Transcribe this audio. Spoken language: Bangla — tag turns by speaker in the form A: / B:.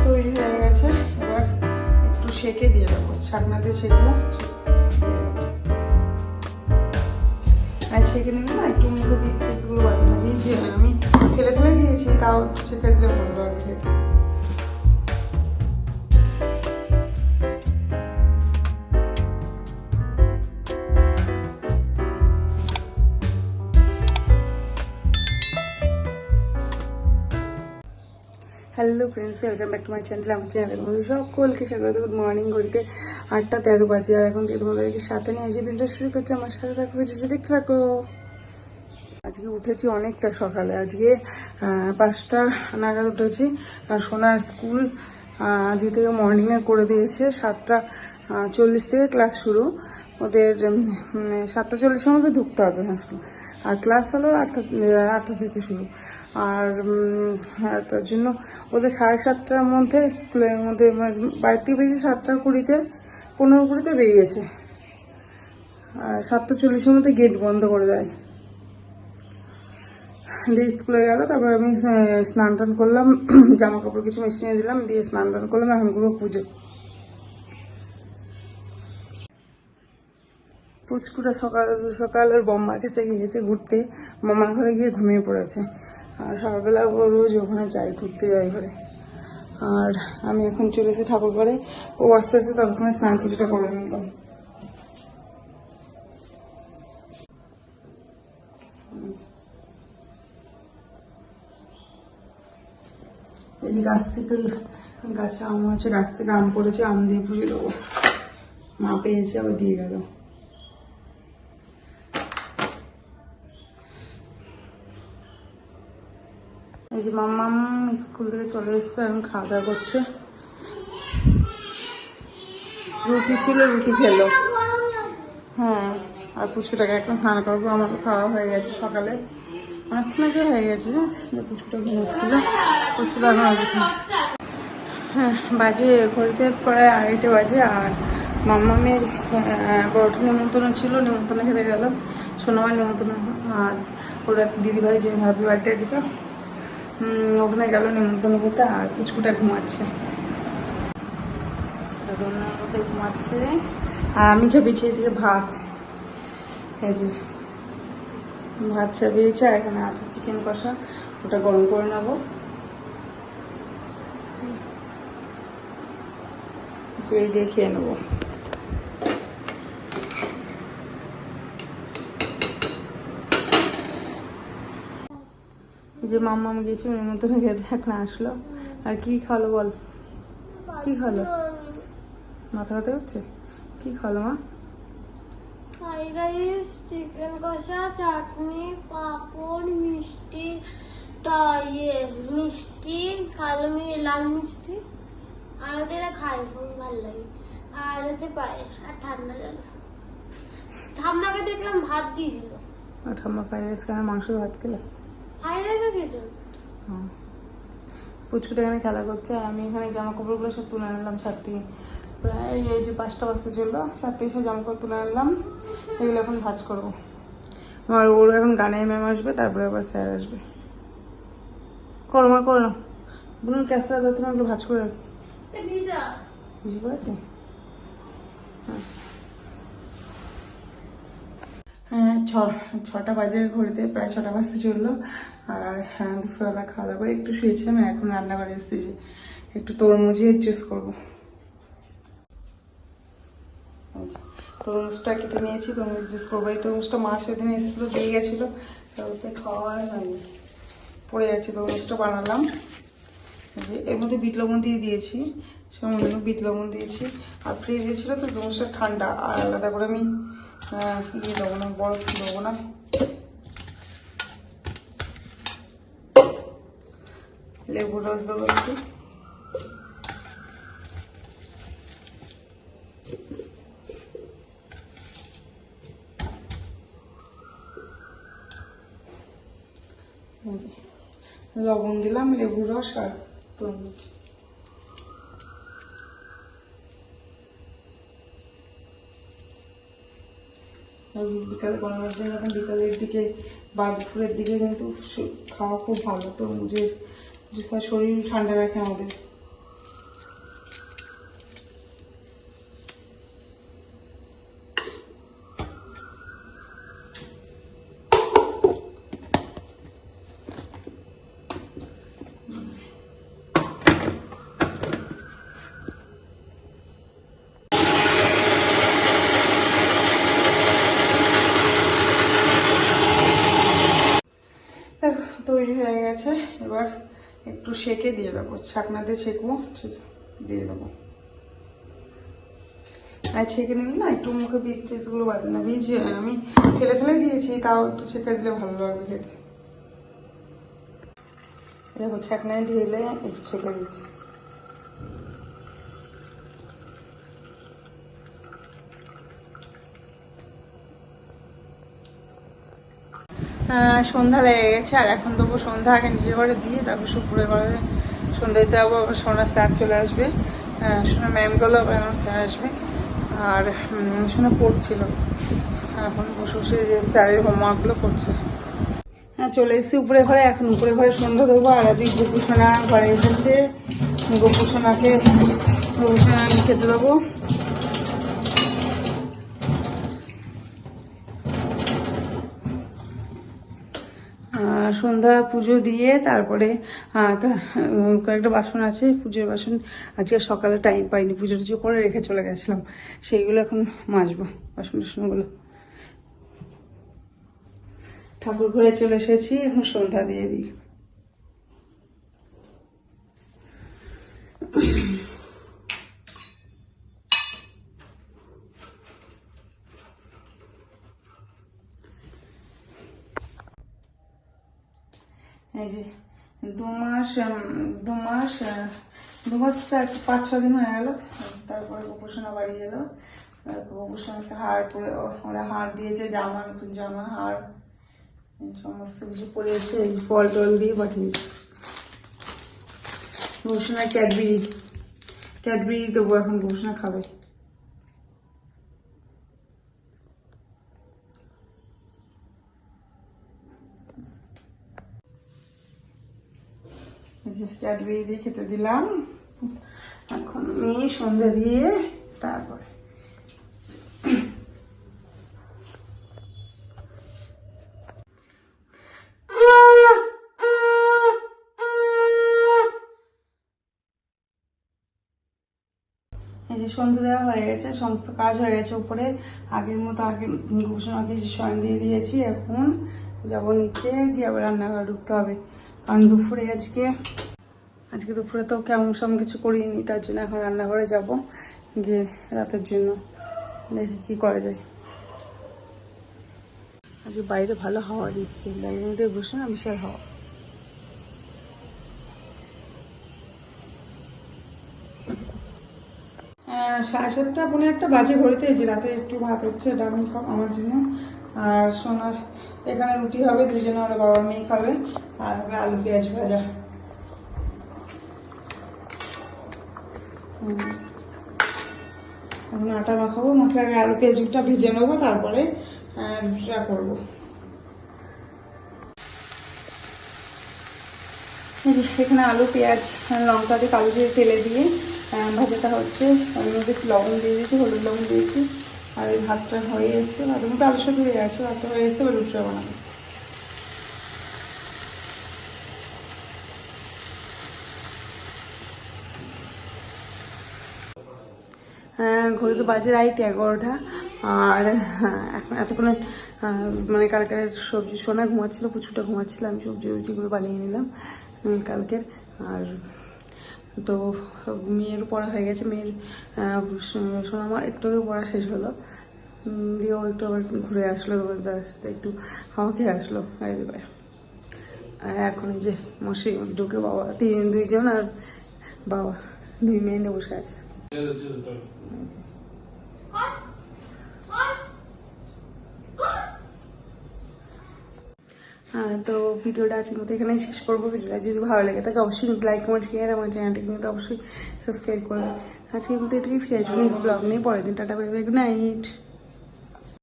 A: তৈরি হয়ে গেছে, এবার একটু সেঁকে দিয়ে দেবো, ছাকনা দিয়ে ছেঁকবো, আর ছেঁকে নিলে না একটু মুখে চিজগুলো বাদ না দিয়েছি, আমি ফেলে ফেলে দিয়েছি, তাও ছেঁকে দিলে ভালো লাগবে খেতে। Hello friends, welcome back to my channel. আমার চ্যানেলের মধ্যে সকলকে স্বাগত। Good morning. ঘড়িতে 8:13 বাজে, আর এখন তোমাদেরকে সাথে নিয়ে আজকে দিনটা শুরু করছি। আমার সাথে থাকো, ভিডিওটা দেখতে থাকো। আজকে উঠেছি অনেকটা সকালে, আজকে 5টা নাগাদ উঠেছি। আর সোনার স্কুল আজকে থেকে মর্নিংয়ে করে দিয়েছে, 7:40 থেকে ক্লাস শুরু। ওদের 7:40-এর মধ্যে ঢুকতে হবে স্কুল, আর ক্লাস হলো 8টা থেকে শুরু। আর তার জন্য ওদের 7:30টার মধ্যে স্কুলের মধ্যে বাড়ির থেকে বেরিয়েছে 7:20-তে, 15-20-তে বেরিয়েছে। আর 7:40-এর মধ্যে গেট বন্ধ করে দেয়, দিয়ে স্কুলে গেল। তারপর আমি স্নান টান করলাম, জামা কাপড় কিছু মেশিনে দিলাম, দিয়ে স্নান টান করলাম। এখন করবো পুজো। পুচকুটা সকাল সকাল ওর বম্মার কাছে গিয়েছে ঘুরতে, মামার ঘরে গিয়ে ঘুমিয়ে পড়েছে। আর সকালবেলা ও রোজ ওখানে যাই, ঘুরতে যাই ঘরে। আর আমি এখন চলেছি ঠাকুর ঘরে, ও আস্তে আস্তে ততক্ষণে স্নান পুজোটা করে নিলাম। এই যে গাছ থেকে গাছে আম আছে, গাছ থেকে আম পড়েছে, আম দিয়ে পুজো দেবো। মা পেয়েছে, আবার দিয়ে গেল। এই যে মাম্মাম স্কুল থেকে চলে এসছে, এখন খাওয়া দাওয়া করছে। রুটি ছিল, রুটি খেলো। হ্যাঁ, আর পুচকুটাকে এখন স্নান করবো। আমারও খাওয়া হয়ে গেছে সকালে, অনেকক্ষণ আগে হয়ে গেছে। পুচকুটা ঘুমোচ্ছিল, পুচকুটা এখন আসছে। হ্যাঁ, বাজে ঘড়িতে প্রায় 2:30 বাজে। আর মাম্মামের বড়টা নিমন্ত্রণ ছিল, নিমন্ত্রণে খেতে গেল। সোনামার নিমন্ত্রণ, আর ওর এক দিদিভাই যে হ্যাপি বার্থডে ছিল, ওখানে গেল নিমন্ত্রণ করতে। আর পুচকুটা ঘুমাচ্ছে, ঘুমাচ্ছে। আর আমি চাপিয়েছি এদিকে ভাত, এই যে ভাত চাপিয়েছে। আর এখানে আছে চিকেন কষা, ওটা গরম করে নেবো। যে দিয়ে খেয়ে নেবো। যে মাম্মাম গেছে নিমন্ত্রণে খেতে, এখন আসলো। আর কি খালো বল, কি খালো? মাথা ব্যথা করছে? কি খালো মা?
B: ফ্রাইড রাইস, চিকেন কষা, চাটনি, পাঁপড়, মিষ্টি, মিষ্টি, কালো লাল মিষ্টি। আর ওদের খাই খুব ভালো লাগে। আর হচ্ছে পায়েস আর ঠান্ডা জল। ঠাম্মাকে দেখলাম ভাত দিয়েছিল।
A: ঠাম্মা ফ্রাইড রাইস খায়, মাংস ভাত খেলে।
B: ফ্রাইড রাইসও খেয়েছো?
A: হ্যাঁ, পুচকুটা এখানে খেলা করছে। আর আমি এখানে জামা কাপড়গুলো সব তুলে আনলাম ছাদ থেকে। প্রায় এই যে 5টা বাজতে চললো, 4 সব জামা কাপড় তুলে আনলাম। এগুলো এখন ভাজ করবো। আর ওর এখন গানের ম্যাম আসবে, তারপরে আবার স্যার আসবে। করো মা, করো না। বুনুর ক্যাসরা দাও, তুমি এগুলো ভাজ করে রাখো। বুঝতে পেরেছি? আচ্ছা। হ্যাঁ, 6টা বাজে ঘড়িতে, প্রায় 6টা বাজতে চললো। আর হ্যাঁ, দুপুরবেলা খাওয়া দাওয়া করে একটু শুয়েছিলাম। এখন রান্নাঘরে এসেছি, একটু তরমুজের জুস করবো। তরমুজটা কেটে নিয়েছি, তরমুজ জুস করবো। এই তরমুজটা মা সেদিন এসেছিলো, দিয়ে গেছিলো, ওতে খাওয়া হয়নি, পড়ে যাচ্ছে। তরমুজটা বানালাম, এর মধ্যে বিট লবণ দিয়ে দিয়েছি, সামান্য বিট লবণ দিয়েছি। আর ফ্রিজে ছিল তো তরমুজটা ঠান্ডা, আর আলাদা করে আমি ইয়ে দেবো না, বরফ দেবো না। লেবুর রস দেবো একটু। লবণ দিলাম, লেবুর রস আর তরমুজ। বিকালে গরমের দিন, এখন বিকালের দিকে বা দুপুরের দিকে কিন্তু খাওয়া খুব ভালো। তরমুজের জুস শরীর ঠান্ডা রাখে আমাদের। একটু সেকে দিয়ে দেবো, ছাকনাতে ছেঁকবো, দিয়ে দেবো। আর ছেঁকে নিলে না একটু মুখে বীজ টিজগুলো বাঁধে না, বীজ আমি ফেলে ফেলে দিয়েছি, তাও একটু ছেঁকে দিলে ভালো লাগবে খেতে। দেখো ছাকনায় ঢেলে একটু ছেঁকে দিচ্ছি। সন্ধ্যা লেগে গেছে, আর এখন তবু সন্ধ্যা আগে নিজের ঘরে দিয়ে তারপর সুপুরে ঘরে সন্ধ্যা দিতে যাবো। আবার সোনার স্যার চলে আসবে, সোনার ম্যামগুলো আবার আমার স্যার আসবে। আর সোনা পড়ছিল, এখন বসে বসে স্যারের হোমওয়ার্কগুলো করছে। হ্যাঁ চলে এসেছি উপরে ঘরে, এখন উপরে ঘরে সন্ধ্যা দেবো। আর আজকে গোপু সোনা ঘরে এসেছে, গোপু সোনাকে খেতে দেবো। সন্ধ্যা পুজো দিয়ে তারপরে কয়েকটা বাসন আছে, পুজোর বাসন। আজকে সকালে টাইম পাইনি, পুজো টুজো করে রেখে চলে গেছিলাম, সেইগুলো এখন মাজবো, বাসন টাসনগুলো। ঠাকুর ঘরে চলে এসেছি, এখন সন্ধ্যা দিয়ে দিই। এই যে 5-6 দিন হয়ে গেল, তারপরে গোপোষণা বাড়ি এলো। গোপোষণাকে হার পরে, ওরা হার দিয়েছে, জামা, নতুন জামা, হার সমস্ত কিছু পরিয়েছে, ফল টল দিয়ে পাঠিয়েছে। গোপোষণা ক্যাডবেরি দেবো, এখন গোপোষণা খাবে। ক্যাডবেরি দিয়ে খেতে দিলাম। এখন আমি সন্ধ্যা দিয়ে তারপরে এই যে সন্ধ্যা দেওয়া হয়ে গেছে, সমস্ত কাজ হয়ে গেছে উপরে। আগের মতো আগে গোপোষণাকে শয়ন দিয়ে দিয়েছি। এখন যাবো নিচে, গিয়ে আবার রান্নাঘরে ঢুকতে হবে, কারণ আজকে দুপুরে তো কেমন কিছু করিনি, তার জন্য এখন রান্নাঘরে যাব, গিয়ে রাতের জন্য দেখি কি করা যায়। আজকে বাইরে ভালো হাওয়া দিচ্ছে, ব্যালকনিতে বসে না বিশাল হাওয়া। সাড়ে 7টা পৌনে 1টা বাজে ঘড়িতে। এই যে রাতে একটু ভাত হচ্ছে, ডাবল কাপ আমার জন্য, আর সোনার এখানে রুটি হবে, দুজনে ওরা বাবা মেয়ে খাবে, আর হবে আলু পেঁয়াজ ভাজা। এখন আটা মাখাবো, মাখলে আগে আলু পেঁয়াজটা ভিজে নেবো, তারপরে রুটিটা করবো। এখানে আলু পেঁয়াজ লঙ্কা দিয়ে কালো দিয়ে তেলে দিয়ে ভাজাটা হচ্ছে। আমি মধ্যে লবণ দিয়ে দিয়েছি, হলুদ লবণ দিয়েছি। আর এই ভাতটা হয়ে এসছে, ভাতের মধ্যে আলু সাথে হয়ে গেছে, ভাতটা হয়ে এসছে, এবার রুটিটা বানাবো। ঘড়িতে বাজে রাইট 11টা। আর এখন এতক্ষণে মানে কালকের সবজি, সোনা ঘুমাচ্ছিল, প্রচুরটা ঘুমাচ্ছিল, আমি সবজিগুলো বানিয়ে নিলাম কালকের। আর তো মেয়েরও পড়া হয়ে গেছে, মেয়ের সোনা আমার একটু পড়া শেষ হলো, দিয়েও একটু আবার ঘুরে আসলো, একটু হাওয়া খেয়ে আসলো গাড়িতে করে। আর এখন এই যে মশাই ঢুকে বাবা, দুইজন আর বাবা, 2 মেয়ে নিয়ে বসে আছে। তো ভিডিওটা আজকের মতো এখানেই শেষ করবো। ভিডিওটা যদি ভালো লেগে থাকে অবশ্যই লাইক, কমেন্ট, শেয়ার, আমার চ্যানেলটি কিন্তু অবশ্যই সাবস্ক্রাইব করবে। আজকের মতো এটাই ফিরে আসবো নেক্সট ব্লগ নিয়ে পরের দিন। Tata, bye bye, good night.